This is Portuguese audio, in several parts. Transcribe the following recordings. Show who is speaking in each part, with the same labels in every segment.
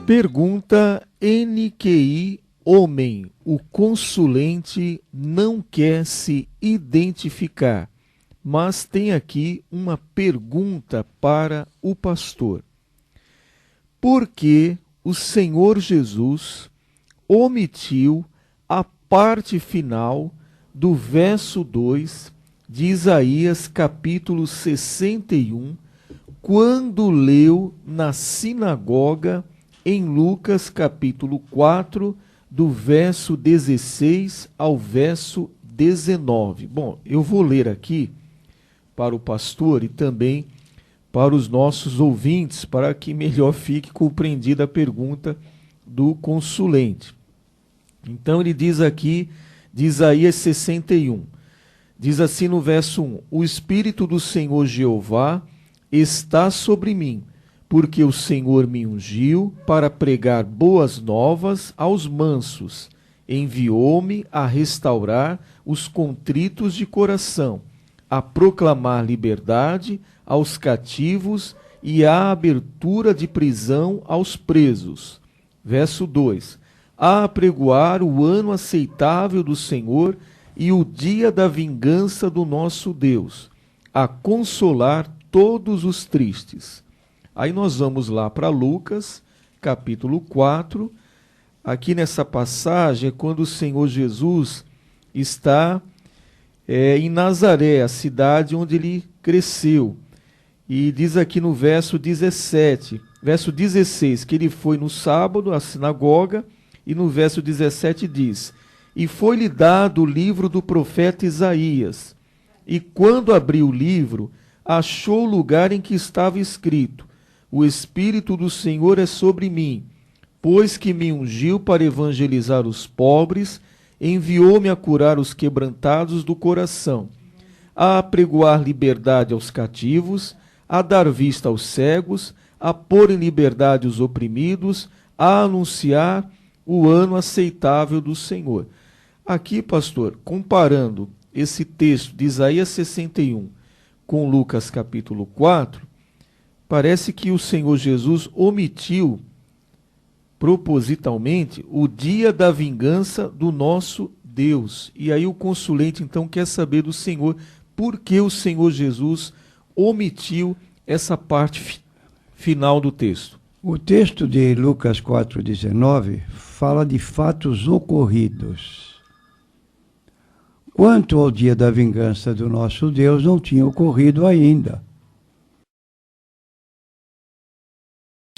Speaker 1: Pergunta NQI Homem. O consulente não quer se identificar, mas tem aqui uma pergunta para o pastor. Por que o Senhor Jesus omitiu a parte final do verso 2 de Isaías capítulo 61, quando leu na sinagoga em Lucas capítulo 4, do verso 16 ao verso 19. Bom, eu vou ler aqui para o pastor e também para os nossos ouvintes, para que melhor fique compreendida a pergunta do consulente. Então ele diz aqui, de Isaías 61, diz assim no verso 1, o Espírito do Senhor Jeová está sobre mim, porque o Senhor me ungiu para pregar boas novas aos mansos, enviou-me a restaurar os contritos de coração, a proclamar liberdade aos cativos e a abertura de prisão aos presos. Verso 2, a apregoar o ano aceitável do Senhor e o dia da vingança do nosso Deus, a consolar todos os tristes. Aí nós vamos lá para Lucas, capítulo 4. Aqui nessa passagem é quando o Senhor Jesus está em Nazaré, a cidade onde ele cresceu. E diz aqui no verso 17, verso 16, que ele foi no sábado à sinagoga, e no verso 17 diz, e foi-lhe dado o livro do profeta Isaías. E quando abriu o livro, achou o lugar em que estava escrito, o Espírito do Senhor é sobre mim, pois que me ungiu para evangelizar os pobres, enviou-me a curar os quebrantados do coração, a apregoar liberdade aos cativos, a dar vista aos cegos, a pôr em liberdade os oprimidos, a anunciar o ano aceitável do Senhor. Aqui, pastor, comparando esse texto de Isaías 61 com Lucas capítulo 4, parece que o Senhor Jesus omitiu propositalmente o dia da vingança do nosso Deus. E aí o consulente então quer saber do Senhor por que o Senhor Jesus omitiu essa parte final do texto.
Speaker 2: O texto de Lucas 4,19 fala de fatos ocorridos. Quanto ao dia da vingança do nosso Deus, não tinha ocorrido ainda.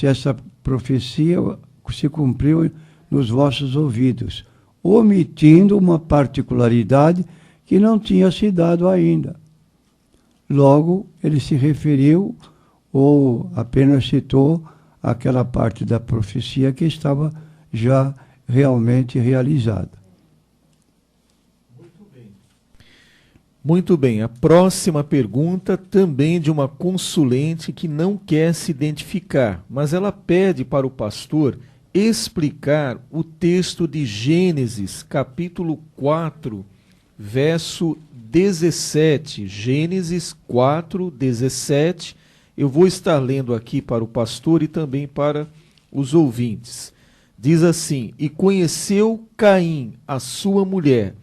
Speaker 2: Essa profecia se cumpriu nos vossos ouvidos, omitindo uma particularidade que não tinha se dado ainda. Logo, ele se referiu ou apenas citou aquela parte da profecia que estava já realmente realizada.
Speaker 1: Muito bem, a próxima pergunta também de uma consulente que não quer se identificar, mas ela pede para o pastor explicar o texto de Gênesis, capítulo 4, verso 17. Gênesis 4, 17. Eu vou estar lendo aqui para o pastor e também para os ouvintes. Diz assim, e conheceu Caim, a sua mulher,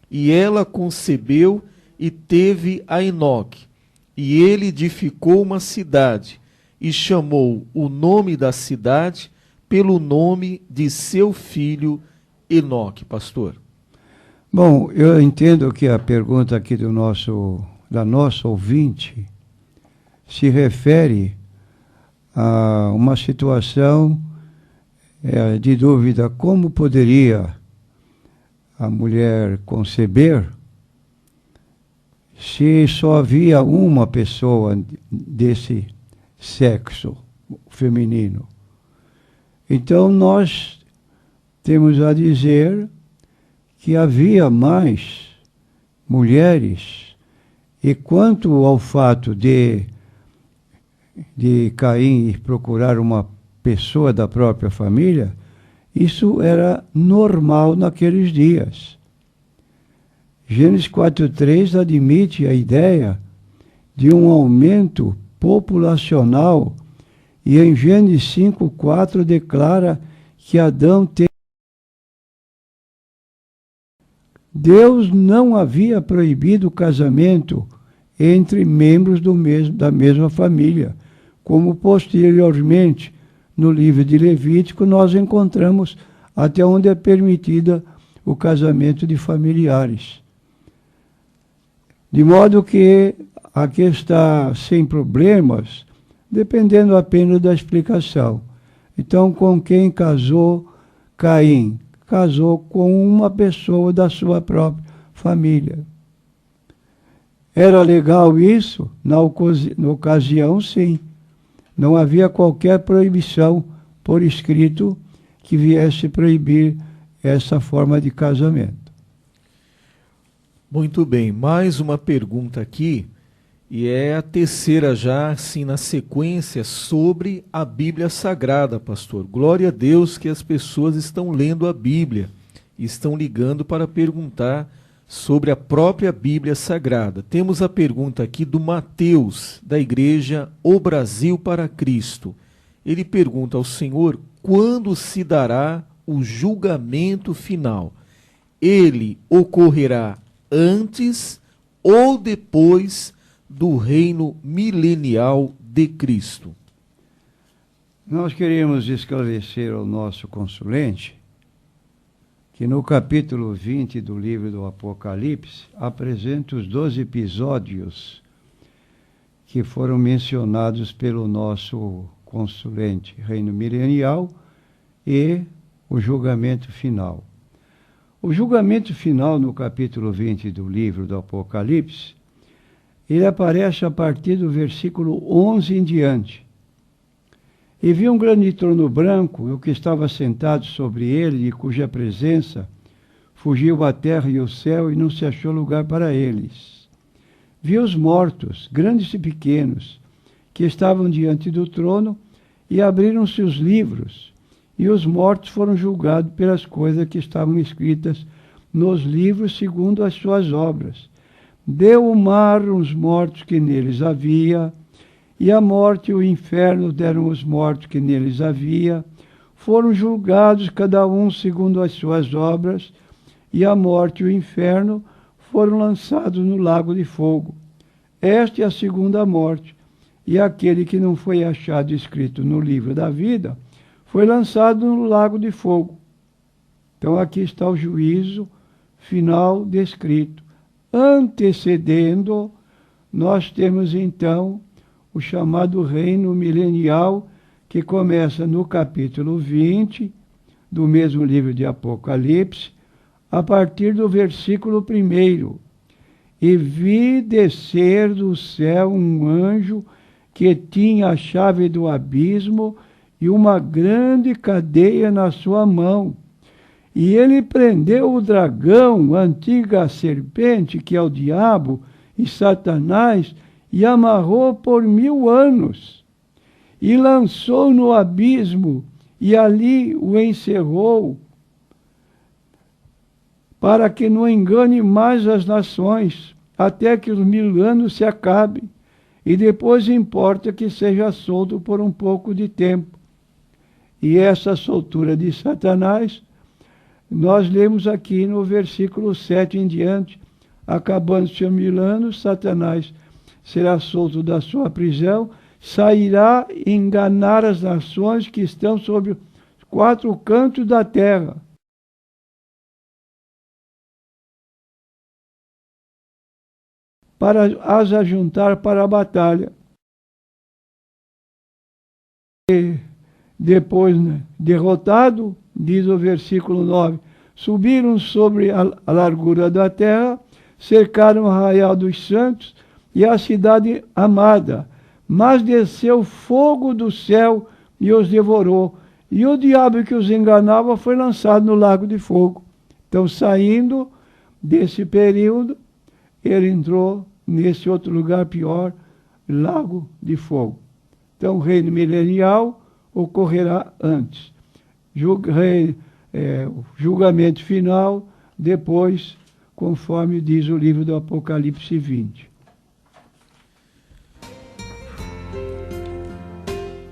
Speaker 1: e ela concebeu e teve a Enoque, e ele edificou uma cidade, e chamou o nome da cidade pelo nome de seu filho Enoque. Pastor.
Speaker 2: Bom, eu entendo que a pergunta aqui da nossa ouvinte se refere a uma situação de dúvida, como poderia a mulher conceber se só havia uma pessoa desse sexo feminino. Então nós temos a dizer que havia mais mulheres, e quanto ao fato de Caim ir procurar uma pessoa da própria família, isso era normal naqueles dias. Gênesis 4,3 admite a ideia de um aumento populacional E em Gênesis 5:4 declara que Adão tem. Deus não havia proibido o casamento entre membros da mesma família, como posteriormente no livro de Levítico nós encontramos até onde é permitida o casamento de familiares. De modo que aqui está sem problemas, dependendo apenas da explicação. Então, com quem casou Caim? Casou com uma pessoa da sua própria família. Era legal isso? Na ocasião, sim. Não havia qualquer proibição por escrito que viesse proibir essa forma de casamento.
Speaker 1: Muito bem, mais uma pergunta aqui, e é a terceira já, assim, na sequência, sobre a Bíblia Sagrada, pastor. Glória a Deus que as pessoas estão lendo a Bíblia, e estão ligando para perguntar sobre a própria Bíblia Sagrada. Temos a pergunta aqui do Mateus, da igreja O Brasil para Cristo. Ele pergunta ao Senhor quando se dará o julgamento final. Ele ocorrerá antes ou depois do reino milenial de Cristo?
Speaker 2: Nós queremos esclarecer ao nosso consulente que no capítulo 20 do livro do Apocalipse apresenta os 12 episódios que foram mencionados pelo nosso consulente, reino milenial e o julgamento final. O julgamento final no capítulo 20 do livro do Apocalipse, ele aparece a partir do versículo 11 em diante. E vi um grande trono branco, e o que estava sentado sobre ele, de cuja presença fugiu a terra e o céu, e não se achou lugar para eles. Vi os mortos, grandes e pequenos, que estavam diante do trono, e abriram-se os livros, e os mortos foram julgados pelas coisas que estavam escritas nos livros segundo as suas obras. Deu o mar os mortos que neles havia, e a morte e o inferno deram os mortos que neles havia, foram julgados cada um segundo as suas obras, e a morte e o inferno foram lançados no lago de fogo. Esta é a segunda morte, e aquele que não foi achado escrito no livro da vida foi lançado no lago de fogo. Então aqui está o juízo final descrito. Antecedendo, nós temos então o chamado reino milenial, que começa no capítulo 20 do mesmo livro de Apocalipse, a partir do versículo 1. E vi descer do céu um anjo que tinha a chave do abismo e uma grande cadeia na sua mão. E ele prendeu o dragão, a antiga serpente, que é o diabo, e Satanás, e amarrou por 1000 anos, e lançou no abismo, e ali o encerrou, para que não engane mais as nações, até que os 1000 anos se acabem, e depois importa que seja solto por um pouco de tempo. E essa soltura de Satanás, nós lemos aqui no versículo 7 em diante, acabando-se os 1000 anos, Satanás será solto da sua prisão, sairá enganar as nações que estão sobre os 4 cantos da terra. Para as ajuntar para a batalha. E depois, derrotado, diz o versículo 9, subiram sobre a largura da terra, cercaram o arraial dos santos e a cidade amada, mas desceu fogo do céu e os devorou, e o diabo que os enganava foi lançado no lago de fogo. Então, saindo desse período, ele entrou nesse outro lugar pior, lago de fogo. Então, o reino milenial ocorrerá antes. O julgamento final, depois, conforme diz o livro do Apocalipse 20.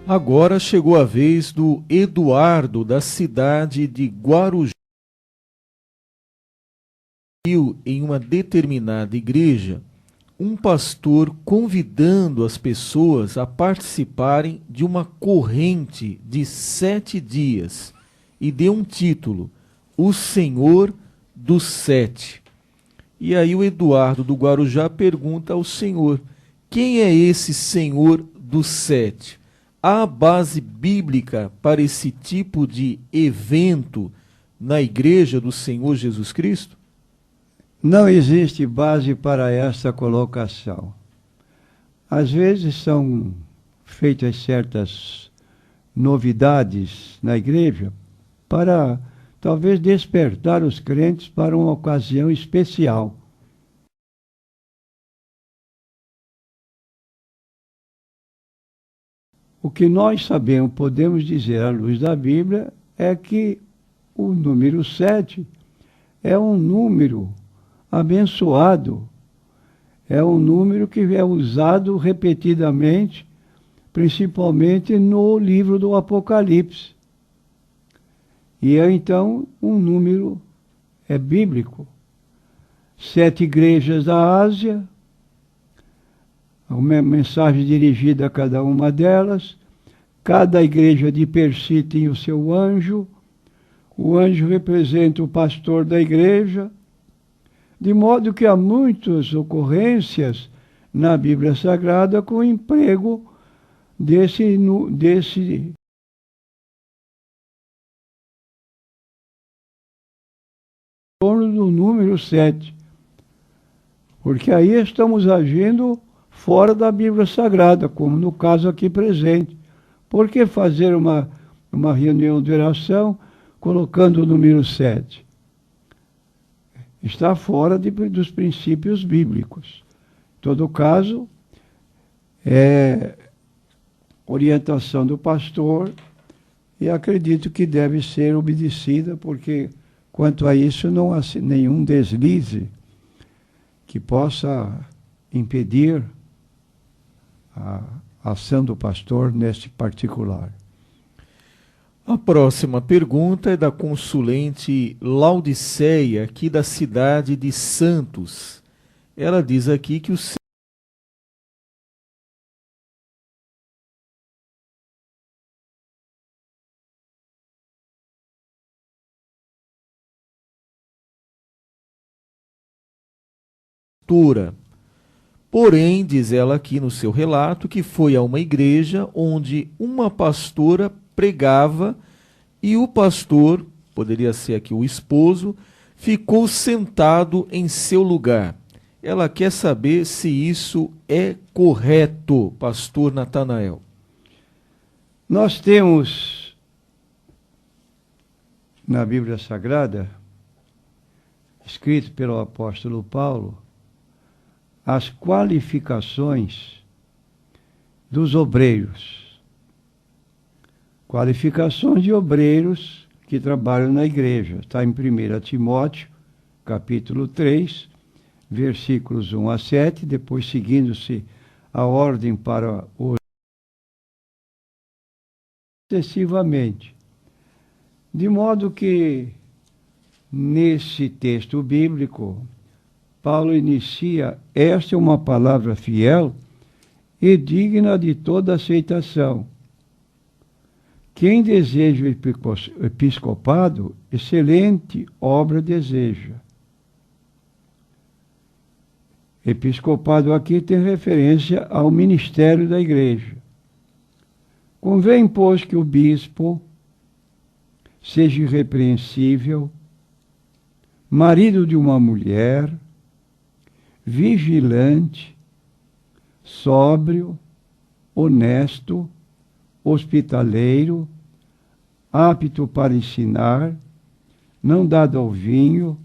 Speaker 1: Agora chegou a vez do Eduardo, da cidade de Guarujá. Em uma determinada igreja, um pastor convidando as pessoas a participarem de uma corrente de 7 dias e deu um título, O Senhor dos 7. E aí o Eduardo do Guarujá pergunta ao Senhor, quem é esse Senhor dos 7? Há base bíblica para esse tipo de evento na igreja do Senhor Jesus Cristo?
Speaker 2: Não existe base para essa colocação. Às vezes são feitas certas novidades na igreja para talvez despertar os crentes para uma ocasião especial. O que nós sabemos, podemos dizer à luz da Bíblia, é que o número 7 é um número abençoado, é um número que é usado repetidamente, principalmente no livro do Apocalipse. E é então um número bíblico. 7 igrejas da Ásia, uma mensagem dirigida a cada uma delas. Cada igreja de Persi tem o seu anjo. O anjo representa o pastor da igreja. De modo que há muitas ocorrências na Bíblia Sagrada com o emprego desse em torno do número 7. Porque aí estamos agindo fora da Bíblia Sagrada, como no caso aqui presente. Por que fazer uma reunião de oração colocando o número 7? Está fora dos princípios bíblicos. Em todo caso, é orientação do pastor e acredito que deve ser obedecida, porque quanto a isso não há nenhum deslize que possa impedir a ação do pastor neste particular.
Speaker 1: A próxima pergunta é da consulente Laudiceia, aqui da cidade de Santos. Ela diz aqui que o porém, diz ela aqui no seu relato, que foi a uma igreja onde uma pastora pregava e o pastor, poderia ser aqui o esposo, ficou sentado em seu lugar. Ela quer saber se isso é correto, pastor Natanael.
Speaker 2: Nós temos na Bíblia Sagrada, escrito pelo apóstolo Paulo, as qualificações dos obreiros. Qualificações de obreiros que trabalham na igreja. Está em 1 Timóteo, capítulo 3, versículos 1 a 7, depois seguindo-se a ordem para os sucessivamente. De modo que, nesse texto bíblico, Paulo inicia, esta é uma palavra fiel e digna de toda aceitação. Quem deseja o episcopado, excelente obra deseja. Episcopado aqui tem referência ao ministério da igreja. Convém, pois, que o bispo seja irrepreensível, marido de uma mulher, vigilante, sóbrio, honesto, hospitaleiro, apto para ensinar, não dado ao vinho,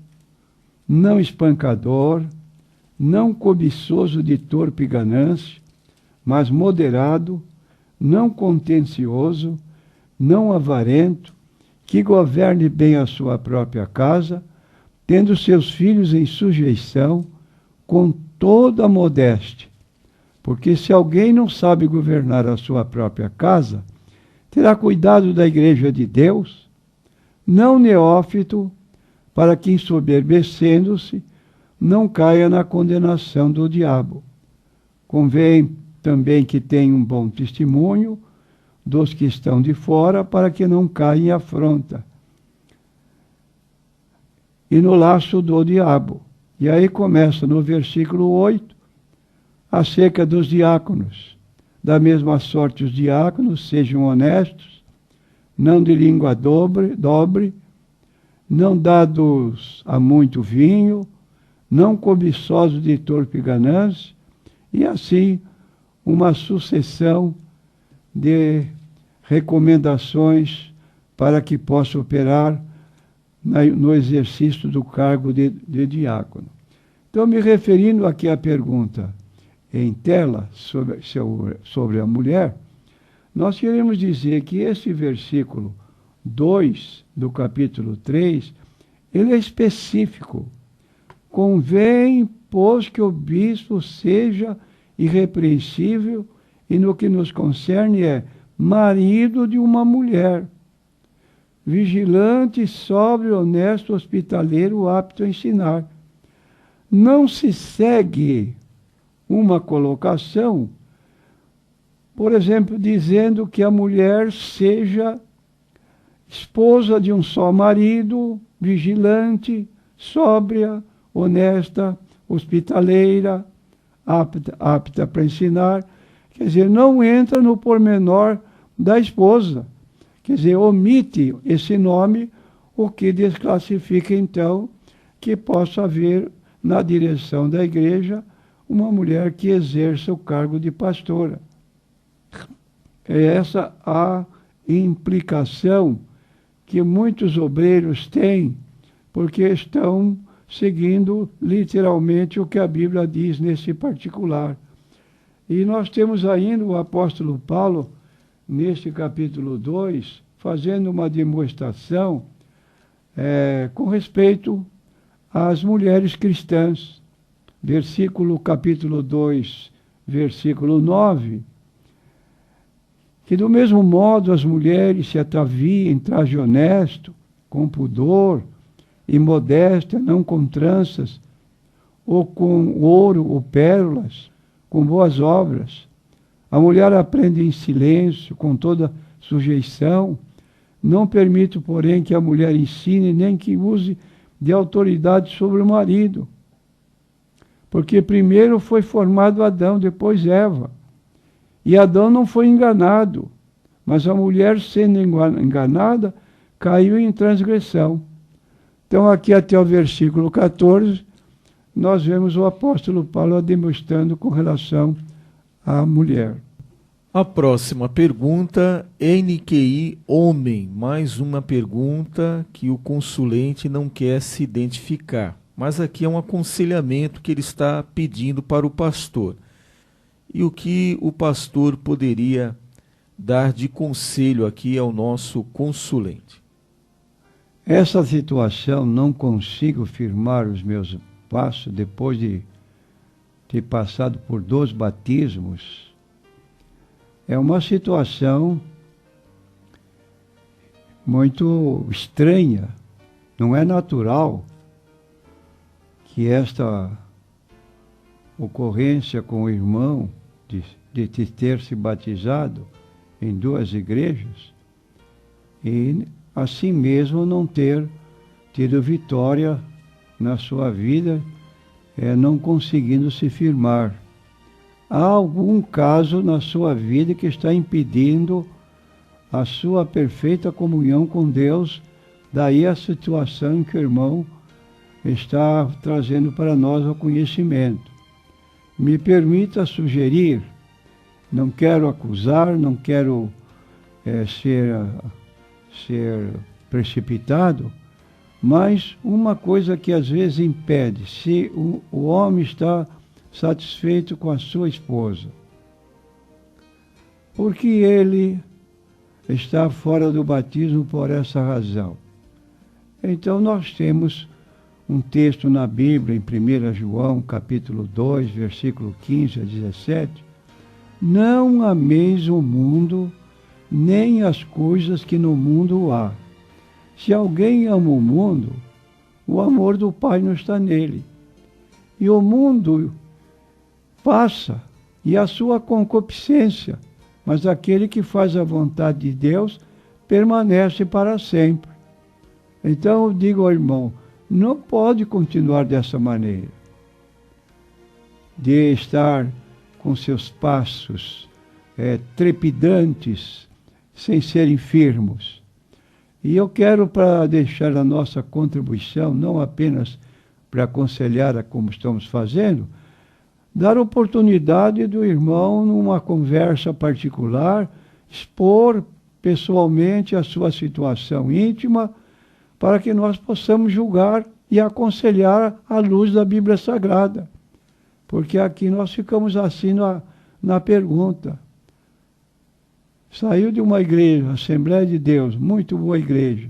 Speaker 2: não espancador, não cobiçoso de torpe ganância, mas moderado, não contencioso, não avarento, que governe bem a sua própria casa, tendo seus filhos em sujeição, com toda a modéstia. Porque se alguém não sabe governar a sua própria casa, terá cuidado da igreja de Deus, não neófito, para que, ensoberbecendo-se, não caia na condenação do diabo. Convém também que tenha um bom testemunho dos que estão de fora, para que não caia em afronta e no laço do diabo. E aí começa no versículo 8, acerca dos diáconos. Da mesma sorte os diáconos sejam honestos, não de língua dobre, não dados a muito vinho, não cobiçosos de torpe ganância, e assim uma sucessão de recomendações para que possa operar no exercício do cargo de diácono. Então, me referindo aqui à pergunta em tela sobre a mulher, nós queremos dizer que esse versículo 2 do capítulo 3, ele é específico. Convém, pois, que o bispo seja irrepreensível e no que nos concerne é marido de uma mulher, vigilante, sóbrio, honesto, hospitaleiro, apto a ensinar. Não se segue uma colocação, por exemplo, dizendo que a mulher seja esposa de um só marido, vigilante, sóbria, honesta, hospitaleira, apta para ensinar. Quer dizer, não entra no pormenor da esposa. Quer dizer, omite esse nome, o que desclassifica, então, que possa haver na direção da igreja uma mulher que exerça o cargo de pastora. É essa a implicação que muitos obreiros têm, porque estão seguindo literalmente o que a Bíblia diz nesse particular. E nós temos ainda o apóstolo Paulo, neste capítulo 2, fazendo uma demonstração com respeito às mulheres cristãs. Capítulo 2, versículo 9, que do mesmo modo as mulheres se ataviem em traje honesto, com pudor e modéstia, não com tranças, ou com ouro ou pérolas, com boas obras. A mulher aprende em silêncio, com toda sujeição. Não permito, porém, que a mulher ensine, nem que use de autoridade sobre o marido. Porque primeiro foi formado Adão, depois Eva. E Adão não foi enganado, mas a mulher, sendo enganada, caiu em transgressão. Então, aqui até o versículo 14, nós vemos o apóstolo Paulo demonstrando com relação à mulher.
Speaker 1: A próxima pergunta, NQI homem, mais uma pergunta que o consulente não quer se identificar. Mas aqui é um aconselhamento que ele está pedindo para o pastor. E o que o pastor poderia dar de conselho aqui ao nosso consulente?
Speaker 2: Essa situação não consigo firmar os meus passos depois de ter passado por 2 batismos. É uma situação muito estranha. Não é natural que esta ocorrência com o irmão de ter se batizado em 2 igrejas e assim mesmo não ter tido vitória na sua vida, não conseguindo se firmar. Há algum caso na sua vida que está impedindo a sua perfeita comunhão com Deus, daí a situação em que o irmão está trazendo para nós o conhecimento. Me permita sugerir, não quero acusar, não quero ser precipitado, mas uma coisa que às vezes impede, se o homem está satisfeito com a sua esposa, porque ele está fora do batismo por essa razão. Então nós temos um texto na Bíblia, em 1 João, capítulo 2, versículo 15 a 17, não ameis o mundo, nem as coisas que no mundo há. Se alguém ama o mundo, o amor do Pai não está nele. E o mundo passa, e a sua concupiscência, mas aquele que faz a vontade de Deus permanece para sempre. Então eu digo ao irmão, não pode continuar dessa maneira, de estar com seus passos trepidantes, sem serem firmes. E eu quero, para deixar a nossa contribuição, não apenas para aconselhar a como estamos fazendo, dar oportunidade do irmão, numa conversa particular, expor pessoalmente a sua situação íntima, para que nós possamos julgar e aconselhar à luz da Bíblia Sagrada. Porque aqui nós ficamos assim na pergunta. Saiu de uma igreja, Assembleia de Deus, muito boa igreja,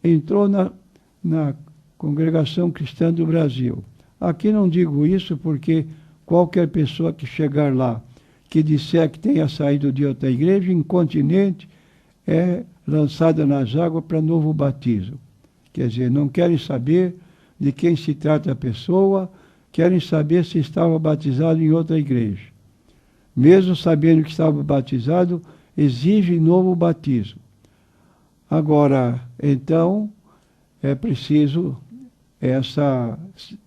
Speaker 2: entrou na Congregação Cristã do Brasil. Aqui não digo isso porque qualquer pessoa que chegar lá, que disser que tenha saído de outra igreja, incontinente, é lançada nas águas para novo batismo. Quer dizer, não querem saber de quem se trata a pessoa, querem saber se estava batizado em outra igreja. Mesmo sabendo que estava batizado, exige novo batismo. Agora, então, é preciso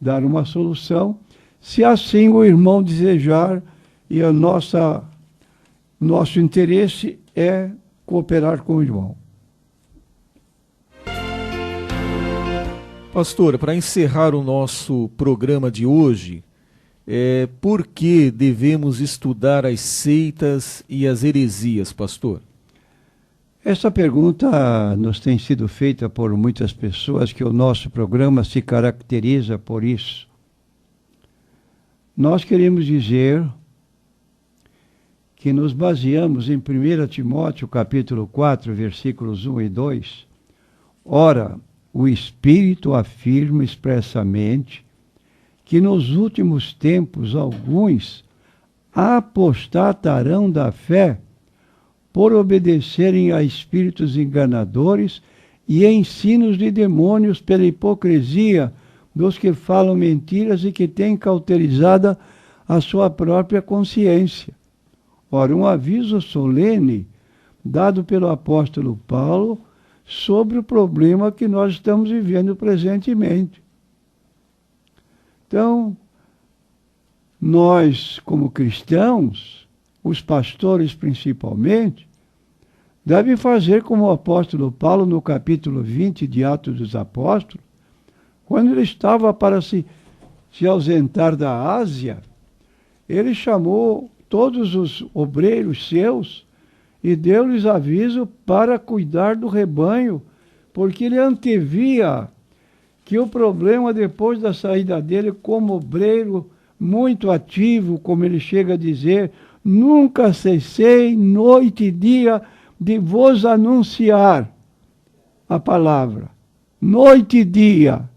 Speaker 2: dar uma solução, se assim o irmão desejar, e nosso interesse é cooperar com o irmão.
Speaker 1: Pastor, para encerrar o nosso programa de hoje, por que devemos estudar as seitas e as heresias, pastor?
Speaker 2: Essa pergunta nos tem sido feita por muitas pessoas, que o nosso programa se caracteriza por isso. Nós queremos dizer que nos baseamos em 1 Timóteo capítulo 4, versículos 1 e 2. Ora, o Espírito afirma expressamente que nos últimos tempos alguns apostatarão da fé por obedecerem a espíritos enganadores e ensinos de demônios pela hipocrisia dos que falam mentiras e que têm cauterizada a sua própria consciência. Ora, um aviso solene dado pelo apóstolo Paulo sobre o problema que nós estamos vivendo presentemente. Então, nós, como cristãos, os pastores principalmente, devem fazer como o apóstolo Paulo no capítulo 20 de Atos dos Apóstolos, quando ele estava para se ausentar da Ásia, ele chamou todos os obreiros seus e deu-lhes aviso para cuidar do rebanho, porque ele antevia que o problema, depois da saída dele como obreiro muito ativo, como ele chega a dizer, nunca cessei noite e dia de vos anunciar a palavra. Noite e dia.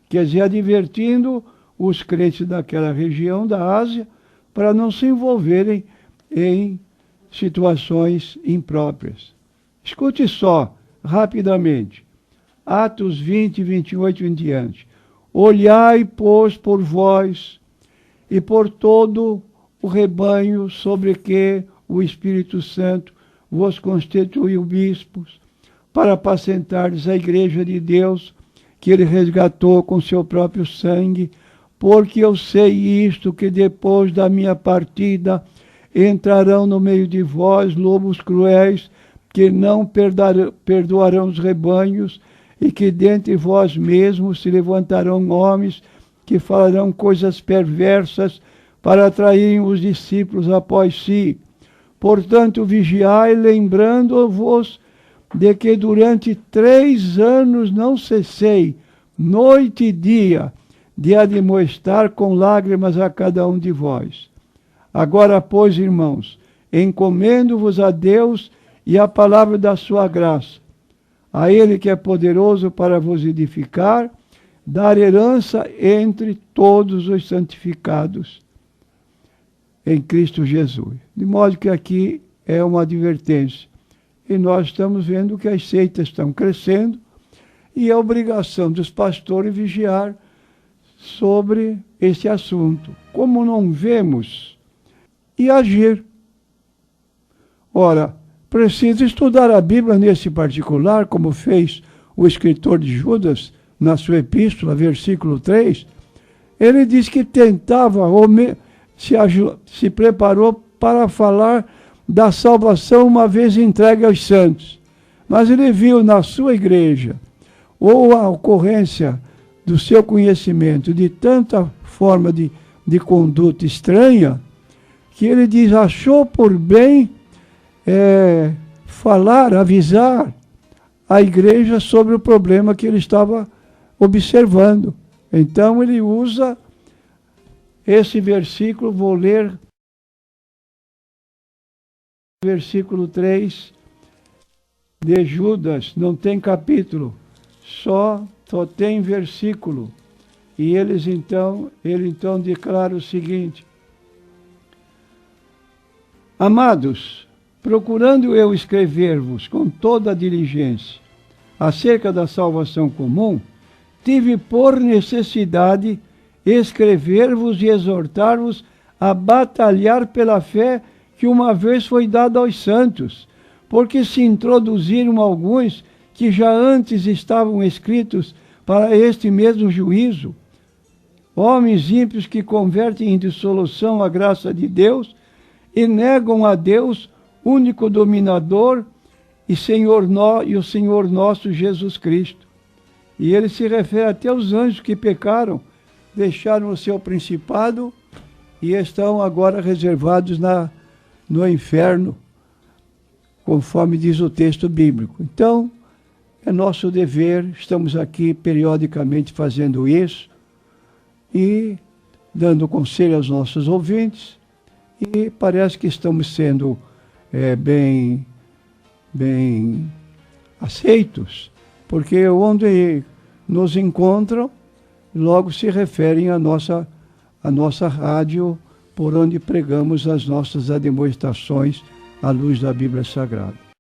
Speaker 2: Quer dizer, advertindo os crentes daquela região da Ásia para não se envolverem em situações impróprias. Escute só, rapidamente. Atos 20, 28 em diante. Olhai, pois, por vós e por todo o rebanho sobre que o Espírito Santo vos constituiu bispos, para apacentardes a igreja de Deus, que ele resgatou com seu próprio sangue, porque eu sei isto, que depois da minha partida entrarão no meio de vós lobos cruéis, que não perdoarão os rebanhos, e que dentre vós mesmos se levantarão homens que falarão coisas perversas para atraírem os discípulos após si. Portanto, vigiai, lembrando-vos de que durante 3 anos não cessei, noite e dia, de admoestar com lágrimas a cada um de vós. Agora, pois, irmãos, encomendo-vos a Deus e a palavra da sua graça, a Ele que é poderoso para vos edificar, dar herança entre todos os santificados em Cristo Jesus. De modo que aqui é uma advertência, e nós estamos vendo que as seitas estão crescendo, e é obrigação dos pastores vigiar sobre esse assunto. Como não vemos, e agir. Ora, precisa estudar a Bíblia nesse particular, como fez o escritor de Judas, na sua epístola, versículo 3. Ele diz que tentava, se preparou para falar da salvação uma vez entregue aos santos. Mas ele viu na sua igreja, ou a ocorrência do seu conhecimento de tanta forma de conduta estranha, que ele diz, achou por bem falar, avisar a igreja sobre o problema que ele estava observando. Então ele usa esse versículo, vou ler, versículo 3 de Judas, não tem capítulo, só tem versículo. E ele então declara o seguinte: Amados, procurando eu escrever-vos com toda a diligência acerca da salvação comum, tive por necessidade escrever-vos e exortar-vos a batalhar pela fé que uma vez foi dada aos santos, porque se introduziram alguns que já antes estavam escritos para este mesmo juízo, homens ímpios que convertem em dissolução a graça de Deus e negam a Deus, único dominador e o Senhor nosso Jesus Cristo. E ele se refere até aos anjos que pecaram, deixaram o seu principado e estão agora reservados no inferno, conforme diz o texto bíblico. Então, é nosso dever, estamos aqui periodicamente fazendo isso e dando conselho aos nossos ouvintes, e parece que estamos sendo bem aceitos, porque onde nos encontram, logo se referem à nossa rádio, por onde pregamos as nossas demonstrações à luz da Bíblia Sagrada.